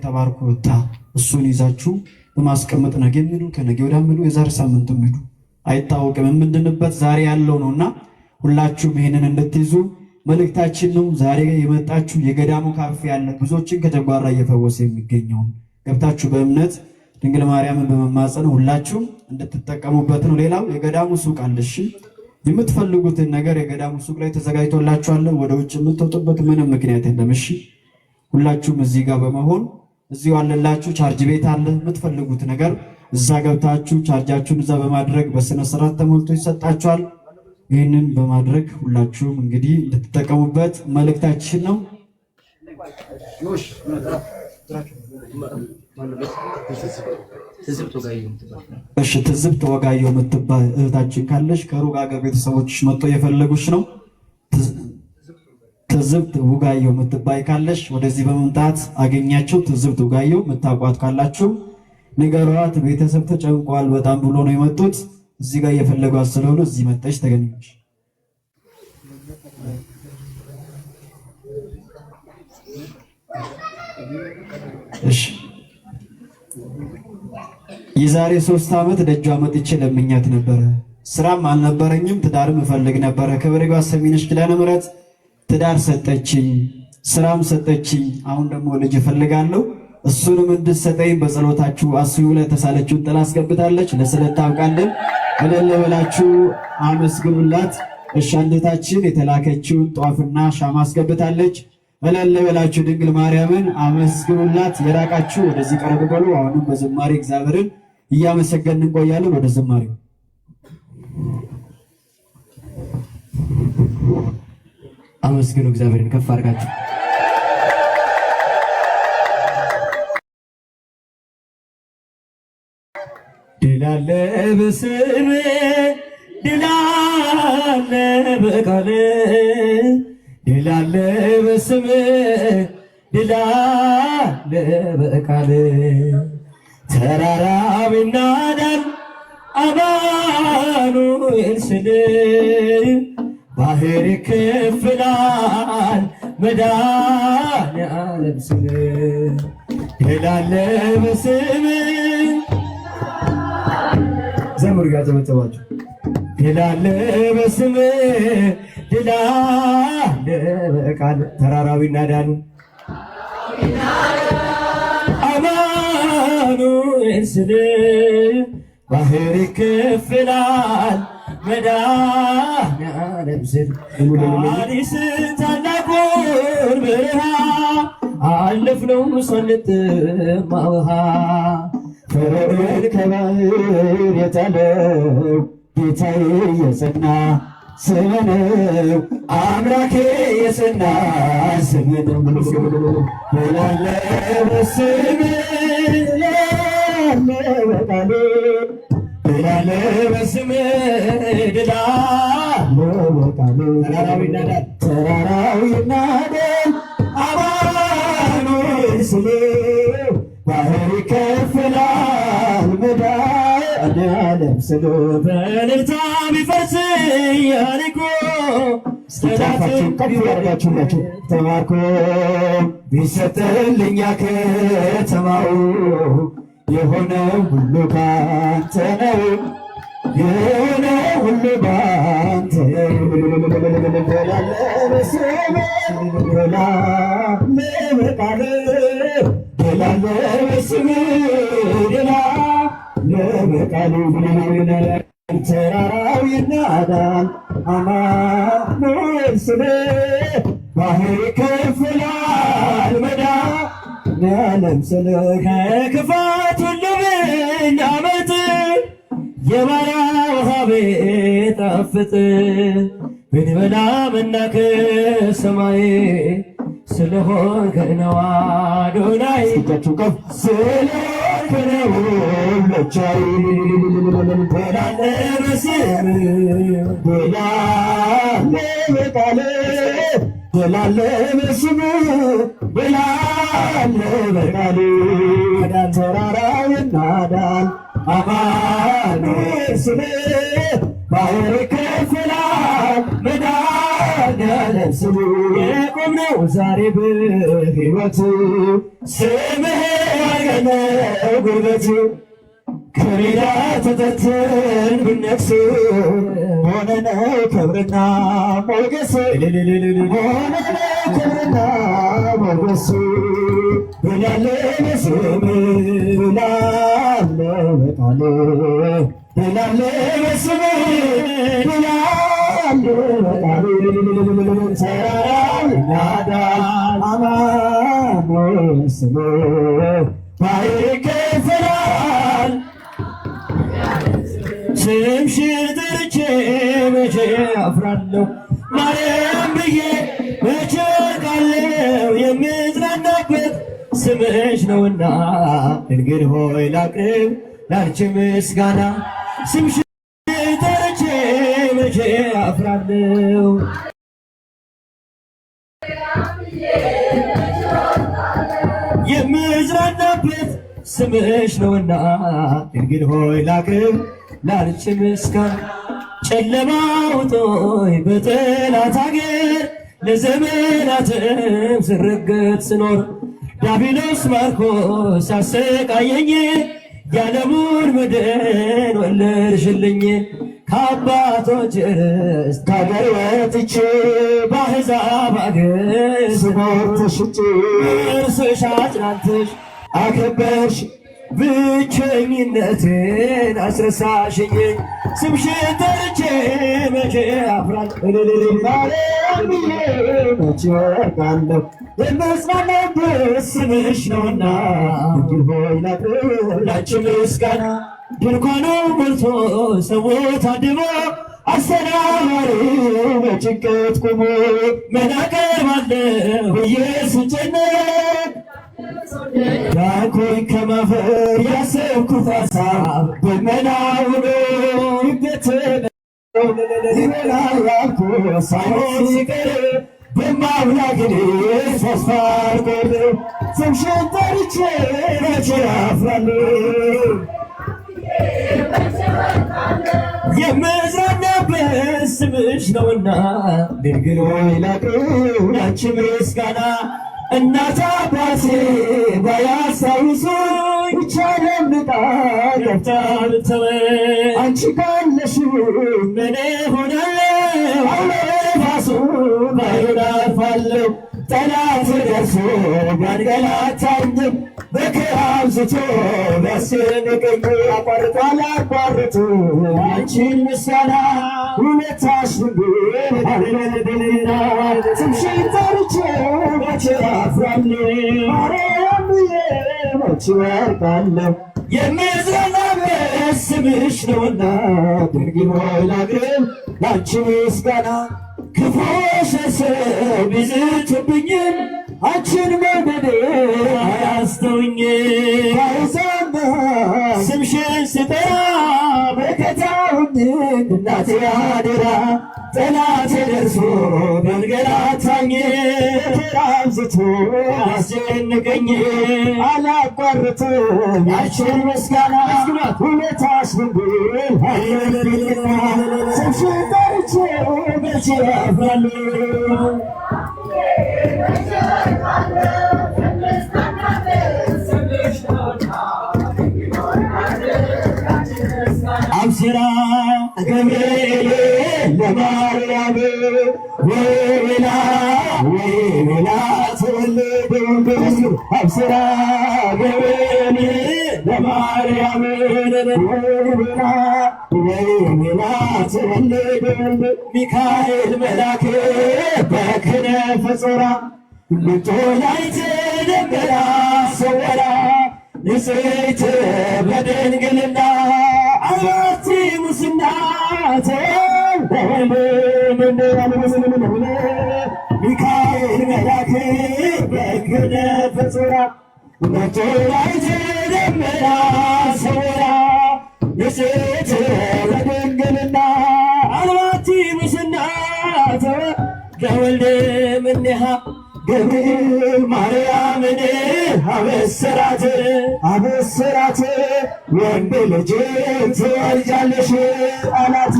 ተባርኮታ እሱን ይዛችሁ በማስቀመጥ ነገ የሚሉ ከነገ ወዲያ የሚሉ የዛሬ ሳምንት የሚሉ አይታወቅም የምንድንበት ዛሬ ያለው ነውና ሁላችሁም ይሄንን እንድትይዙ መልእክታችን ነው። ዛሬ የመጣችሁ የገዳሙ ካፌ ያለ ብዙዎችን ከጨጓራ እየፈወሰ የሚገኘውን ገብታችሁ በእምነት ድንግል ማርያምን በመማፀን ሁላችሁም እንድትጠቀሙበት ነው። ሌላው የገዳሙ ሱቅ አለሽ የምትፈልጉትን ነገር የገዳሙ ሱቅ ላይ ተዘጋጅቶላችኋል። ወደ ውጭ የምትወጡበት ምንም ምክንያት የለም። እሺ ሁላችሁም እዚህ ጋር በመሆን እዚሁ አለላችሁ። ቻርጅ ቤት አለ። የምትፈልጉት ነገር እዛ ገብታችሁ ቻርጃችሁን እዛ በማድረግ በስነ ስርዓት ተሞልቶ ይሰጣችኋል። ይህንን በማድረግ ሁላችሁም እንግዲህ እንድትጠቀሙበት መልእክታችን ነው። እሺ ትዝብት ወጋየሁ የምትባል እህታችን ካለሽ ከሩቅ ሀገር ቤተሰቦችሽ መጥቶ የፈለጉሽ ነው። ትዝብት ወጋየሁ የምትባይ ካለሽ ወደዚህ በመምጣት አገኛቸው። ትዝብት ወጋየሁ የምታውቋት ካላችሁ ንገሯት። ቤተሰብ ተጨንቋል በጣም ብሎ ነው የመጡት። እዚህ ጋር እየፈለጓት ስለሆነ እዚህ መጣች ተገኘች። እሺ የዛሬ 3 ዓመት ደጇ መጥቼ ለምኛት ነበረ። ስራም አልነበረኝም፣ ትዳርም እፈልግ ነበረ። ክብር ይግባት ሰሚነሽ ኪዳነ ምሕረት ትዳር ሰጠችኝ፣ ስራም ሰጠችኝ። አሁን ደግሞ ልጅ እፈልጋለሁ። እሱንም እንድትሰጠኝ በጸሎታችሁ አስዩ ላይ ተሳለችውን ጥላ አስገብታለች። ለስለት ታውቃለን እልል ብላችሁ አመስግኑላት። እሺ አንዴታችን የተላከችውን ጧፍና ሻማ አስገብታለች። እልል ብላችሁ ድንግል ማርያምን አመስግኑላት። የራቃችሁ ወደዚህ ቀረብ በሉ። አሁንም በዝማሬ እግዚአብሔርን እያመሰገንን እንቆያለን። ወደ ዝማሬው አመስግኑ እግዚአብሔርን ከፍ አድርጋችሁ። ድል አለ በስምህ ድል አለ በቃልህ ድል አለ በስምህ ድል አለ በቃልህ ተራራው ይናዳል አማኑኤል ስልህ ባህር ይከፍላል መድኃኔዓለም ስልህ ድል አለ በስምህ ዘምሩ ያጨበጨባችሁ ድል አለ በስምህ ድል አለ በቃልህ ተራራው ይናዳል አማኑኤል ስልህ ባህር ይከፍላል መድኃኔዓለም ስልህ አዲስን ታላቁን በረሃ አለፍነው ሳንጠማ ውሃ ፈርዖን ከባህር የጣለው ጌታዬ የጸና ስም ነው አምላኬ የጸና ስም ነው። ድል አለ በስምህ ድል አለ በቃልህ ድል አለ በስምህ ድል አለ በቃልህ ተራራው ይናዳል አማኑኤል ስልህ ባህር ይከፍላል መድኃኔዓለም ስልህ በእልልታ ቢፈርስ ኢያሪኮ እስኪታፋችሁ ከፍ ያደርጋችሁላችሁ ተማርኮ ቢሰጥልኛ ከተማው የሆነ ሁሉ ባንተ ነው የሆነ ሁሉ ባንተ ድል አለ በስምህ ድል አለ በቃልህ ድል አለ በስምህ ድል አለ በቃልህ ተራራው ይናዳል አማኑኤል ስልህ ባህር ይከፍላል መድኃኔዓለም ስልህ ከክፋት ሁሉ ብናመልጥ የማርያ ውሃ ቢጣፍጥ ብንበላ መና ከሰማይ ስለሆንክ ነው አዶናይ ስለሆንክ ነው ብቻዬ ድል አለ በስምህ ድል አለ በቃልህ ድል አለ በስምህ ድል አለ በቃልህ ተራራው ይናዳል አማኑኤል ስልህ ባህር ይከፍላል መድኃኔዓለም ስልህ የቆምነው ዛሬ በሕይወት ስምህ ያገነው ጉልበት ከሜዳ ተጠርተን ብነግስ ሆነነው ክብርና ሞገስ ሆነነው ክብርና ሞገስ ብላለ በስም ብላለ በቃል ብላለ በስም ብላለ በቃል ተራራው ይናዳል አማን ስም ባሕር ይከፈላል ስምሽን ጠርቼ መቼ አፍራለሁ ማርያም ብዬ መቼ ወድቃለሁ የምጽናናበት ስምሽ ነውና ድንግል ሆይ ላቅርብ ላንቺ ምስጋና ስምሽን ጠርቼ መቼ አፍራለሁ የምጽናናበት ስምሽ ነውና ድንግል ሆይ ላቅርብ ላንቺ ምስጋና ጨለማው ጦይ በጠላት አገር ለዘመናትም ስረገጥ ስኖር ዲያብሎስ ማርኮ ሳሰቃየኝ የዓለሙን መድን ወለድሽልኝ ከአባቶች ርስት ከአገር ወጥቼ በአሕዛብ አገር ስኖር ተሽጬ እርስሽ አጽናንተሽ አከበርሽ ብቸኝነትን አስረሳሽኝ ስምሽን ጠርቼ መቼ አፍራለሁ መቼ ወድቃለሁ የምጽናናበት ስምሽ ነውና ድንግል ሆይ ላቅርብ ላንቺ ምስጋና ድንኳኑ ሞልቶ ሰው ታድሞ አስተናባሪው በጭንቀት ቆሞ ምን አቀርባለሁ ብዬ ስጨነቅ ዳንኩኝ ከማፈር ያሰብኩት ሐሳብ ደመና ሆኖ ይበላል ሳይሆን ሲቀር በማምላክኔ ተስፋ አልቆርጥም ስምሽን ጠርቼ መቼ አፍራለሁ የምጽናናበት ስምሽ ነውና ድንግል ሆይ ላቅርብ ላንቺ ምስጋና እናት አባቴ ባያስታውሱኝ ብቻ ለምጣ ገብታ ብትተወኝ አንቺ ካለሽ ምን እሆናለሁ አውሎ ነፋሱ ባይሆን አልፋለሁ ጠላት ደርሶ ቢያንገላታኝም መከራ አብዝቶ ቢያስጨንቀኝ አቋርጦ አላቋርጥም አንቺን ምስጋና ውለታሽ ድንግል አልበልጥልና ስምሽን ጠርቼ መቼ አፍራለሁ ማርያም ብዬ መቼ ወድቃለሁ የምጽናናበት ስምሽ ነውና ድንግል ሆይ ላቅርብ ላንቺ ምስጋና ክፉ ሰው ቢዝቱብኝም አንቺን መውደዴ አያስተውኝም ባይሰማ ስምሽን ስጠራ በከታውኝ እናቴ አደራ ጠላቴ ደርሶ ቢያንገላታኝ መከራ አብዝቶ አስጨነቀኝ አላቋርጥም ያንቺን ምስጋና ውለታሽ ድንግል አይለየኝና ስምሽን ጠርቼ መቼ አፍራለሁ አብስራ ገብርኤል ለማርያም ወይላ ተወለደ አብስራ ገብርኤል ለማርያም ወይላ ተወለደ ሚካኤል መልአክ በክነፈ ጾራ ልጦላይት ደመና ሰወራ ንጽሕት በድንግልና አንቲ ሙስናተ ሚካኤል መልአክ በክነፈ ጾራ ልጦላይት ደመና ሰወራ ንጽሕት በድንግልና አንቲ ሙስናተ ለወልደ እምኔሃ ገብርኤል ማርያምን አበሰራት ወንድ ልጅ ትወልጃለሽ አላት።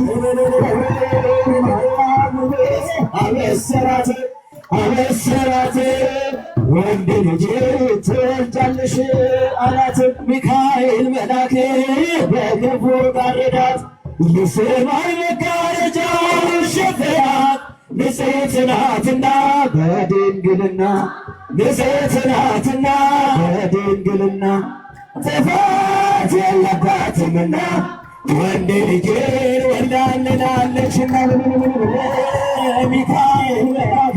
አበሰራት አበሰራት ወንድ ልጅ ትወልጃለሽ አላት። ሚካኤል መልአክ በክንፉ ጋረዳት የሰማይ መጋረጃው ሸፈናት። ንጽሕት ናትና በድንግልና ንጽሕት ናትና በድንግልና ጥፋት የለባትምና ወንድ ልጅን ወልዳልናለችና ሚካኤል መልአክ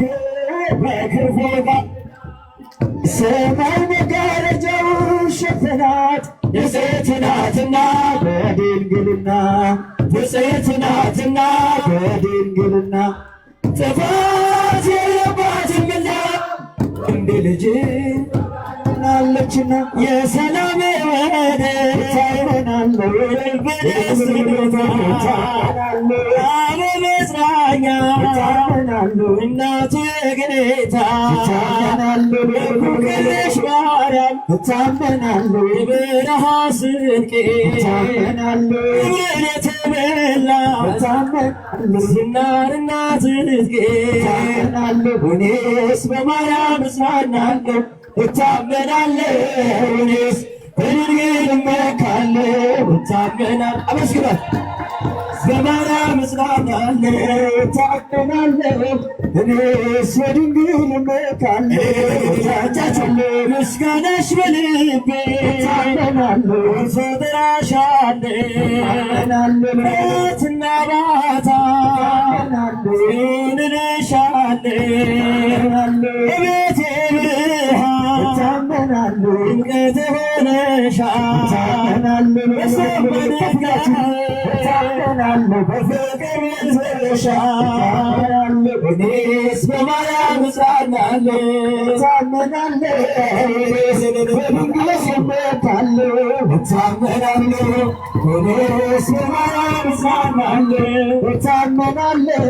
በክንፉ ሰማይ መጋረጃው ሸፈናት። ንጽሕት ናትና በድንግልና ንጽሕት ናትና በድንግልና ጥፋት የለባትምና ወንድ ልጅ ናለችና የሰላም ወደብ ታይሆናለሁ በመጽናኛ እናቱ የጌታ ቅድስት ማርያም እታመናለሁ የበረሃ ስንቄ ክብርን የተመላች ዝናርና ትጥቄ እኔስ በማርያም እጽናናለሁ እታመናለሁ እኔስ በድንግል እመካለሁ እታመናለሁ። አመስግኗት። በማርያም እጽናናለሁ እታመናለሁ እኔስ በድንግል እመካለሁ። ምስጋናሽ በልቤ እታመናለሁ እጠራሻለሁ ሌትና ማታ እንልሻለሁ እቤቴ ድምቀት ሆነሻል በፍቅር ይዘሻል። እኔስ በማርያም እጽናናለሁ እታመናለሁ በድንግል እመካለሁ እታመናለሁ እኔስ በማርያም እጽናናለሁ እታመናለሁ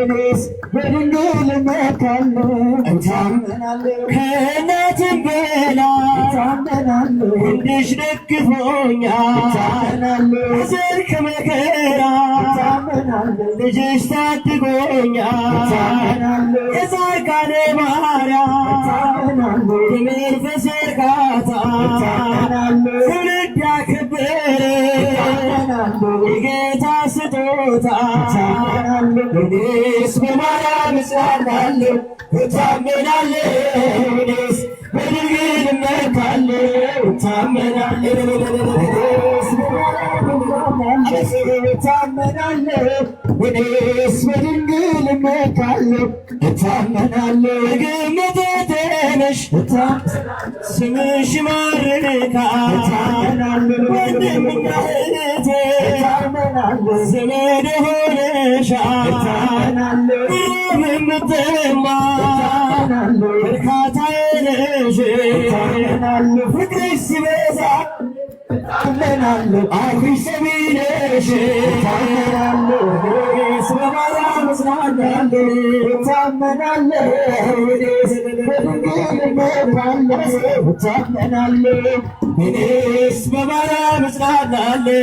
እኔስ በድንግል እመካለሁ እታመናለሁ ከእናትም በላይ እታመናለሁ ክንድሽ ደግፎኛል እታመናለሁ ከዘር ከመከራ እታመናለሁ ልጅሽ ታድጎኛል እታመናለሁ የጻድቃኔ ማርያም እታመናለሁ የመንፈስ እርካታ እታመናለሁ ትውልድ ያከበረ እታመናለሁ የጌታ ስጦታ እታመናለሁ እኔስ በማርያም እጽናናለሁ እታመናለሁ እኔስ በድንግል እመካለሁ እታመናለሁ እኔስ በድንግል እመካለሁ እታመናለሁ ግምቴ ነሽ ስምሽ ይማርካል ወንድምና እህቴ ዘመድ ሆነሻል የምትማ እርካታዬ ነሽ ፍቅርሽ ሲበዛ እታመናለሁ አክብሮሽ ሰሚ ነሽ እታመናለሁ እኔስ በማርያም እጽናናለሁ እታመናለሁ እኔስ በድንግል እመካለሁ እታመናለሁ እኔስ በማርያም እጽናናለሁ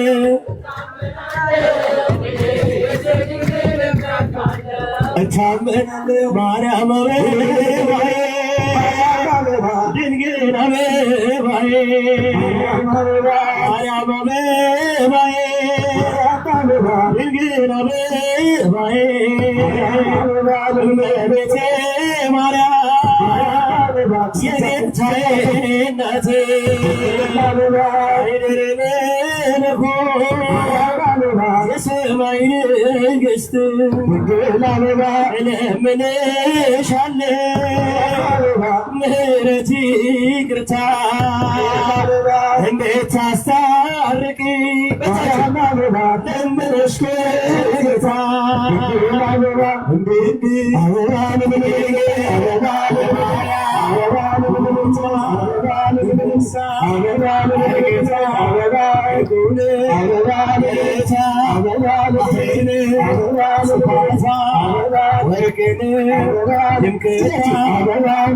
እታመናለሁ ማርያም አበባዬ ድንግል አበባዬ ማርያም አበባዬ ድንግል አበባዬ እመቤቴ ማርያም የጌታዬ እናት አይደር መለኮት የሰማይ ንግሥት ድንግል አበባ እለምንሻለሁ ምሕረት ይቅርታ እንዴት አስታርቂ ለምንሽ ጌታ ወርቅን ድምቅታ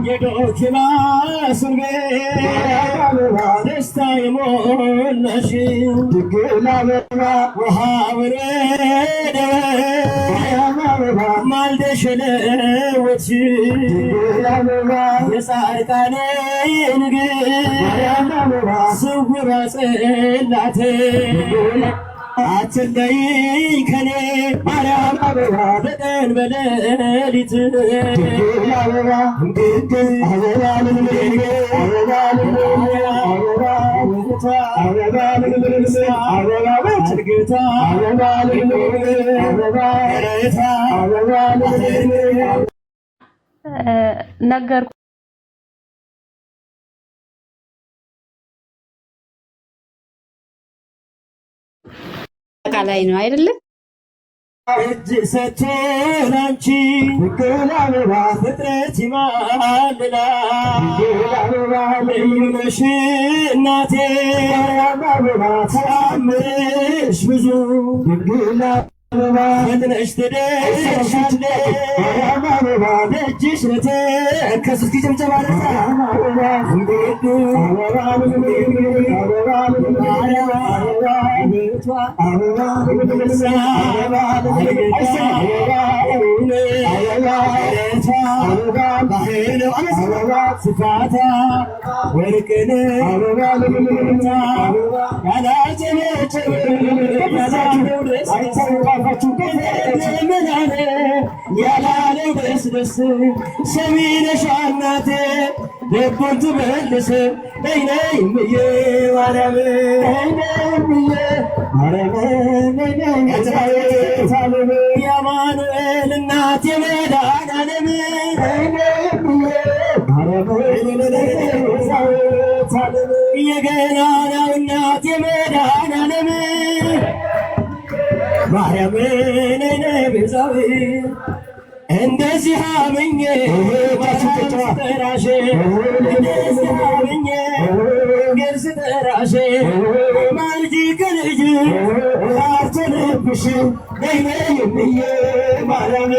የዶኪማሱን ቤት ደስታ የሞላሽ ድንግል አበባ ውሃ ወረደ ማልደሽ ለወጥሽ ድንግል አበባ የጻድቃኔ ንግሥት ስውሯ ጽላቴ አትለይኝ ከኔ ማርያም አበባ በቀን በሌሊት ድንግል አበባ ድንግል አበባ ነገርኩ ላይ ነው አይደለም። እጅ ሰጥቶ ላንቺ ድንግል አበባ ፍጥረት ይማልላል ድንግል አበባ ልዩ ነሽ እናቴ አበባ ተአምርሽ ብዙ ድንግል አበባ ፈጥነሽ ትደርሻለሽ አበባ ደጅሽ ለተከሱት ጭምጨባ ስፋታ ወርቅን ያላለው ደስ ደስ ሰሚነሽ እናቴ ልቡን ትመልስ ነይ ነይ እምዬ ማርያም የአማኑኤል እናት የመድኃኔዓለም የገናናው እናት የመድኃኔዓለም ማርያም ነይ ነይ ቤዛዊት እንደዚህ አምኜ ስጠራሽ እንደዚህ አምኜ ግን ስጠራሽ ማልጂ ከልጅ አትልብሽ ነይ ነይ እምዬ ማርያም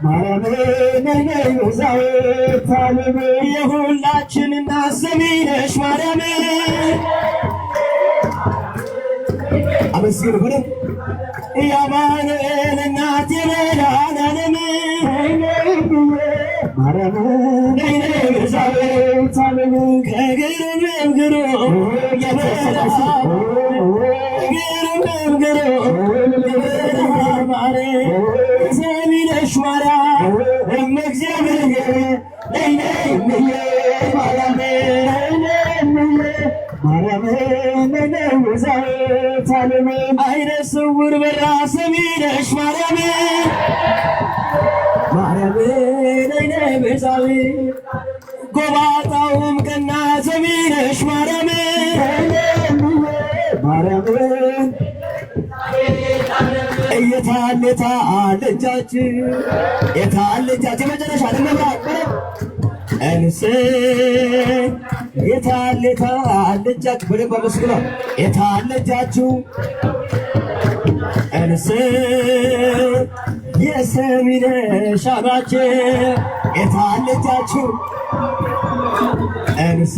ማርያም ነይ ነይ ቤዛዊተ ዓለም የሁላችን እናት ስሚ ነሽ ማርያም አመስግን ሆነ የአማኑኤል እናት የመድኃኔዓለም ማርያም ነይ ነይ ቤዛዊተ ዓለም ከግርም ግሩም ሰሚ ነሽ ማርያም እመ እግዚአብሔር ነይ ነይ እምዬ ማርያም ማርያም ነይ ነይ ቤዛዊተ ዓለም አይነ ስውር በራ ሰሚ ነሽ ማርያም ማርያም ነይ ነይ ቤዛዊት ጎባጣውም ቀና ሰሚ ነሽ ማርያም ማርያም የታል እጃችን የታል እጃችን መጨረሻ ለመብራት እንስ የታል እጃችሁ በደንብ አመስግኑ የታል እጃችሁ እንስ የሰሚነሽ አባችን የታል እጃችሁ እንስ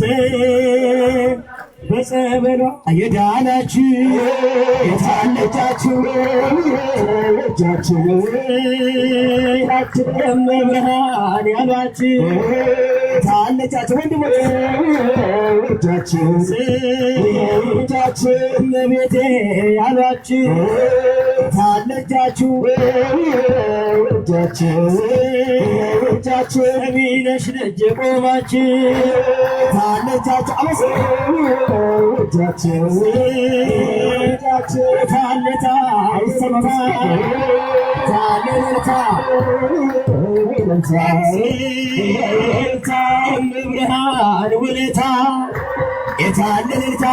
በጸበሏ የዳናችሁ የታል እጃችሁ እጃችሁ ያችን መብርሃን ያሏችሁ የታል እጃችሁ ወንድሞች እጃችሁ እመቤቴ ያሏችሁ የታል እጃችሁ እጃችሁ ሰሚነሽ ደጅ ቆማችሁ የታል እጃችሁ እጃችሁ ታለታ ይሰማታ ታለታ መብርሃን ውለታ የታለታ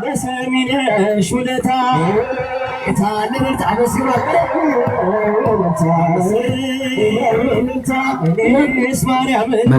በሰሚነሽ ውለታ የታለታ አመስግኗ ማርያምን